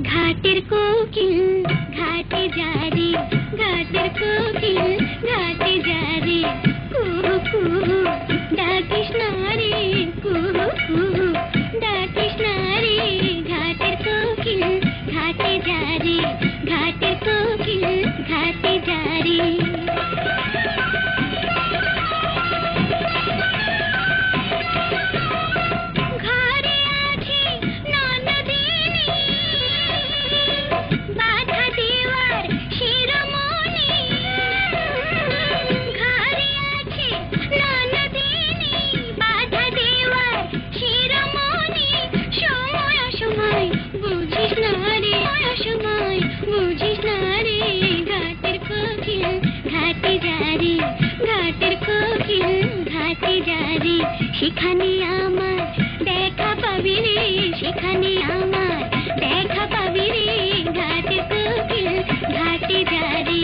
ঘাটের কোকিল ঘাটে যারে, ঘাটের কোকিল ঘাটে যারে, কুহু কুহু ডাকিস না রে, কুহু কুহু ডাকিস না রে। ঘাটের কোকিল ঘাটে যারে, ঘাটের কোকিল ঘাটে যারে। সেখানে আমার দেখা পাবি রে, সেখানে আমার দেখা পাবি রে। ঘাটে কোকিল ঘাটে যারে।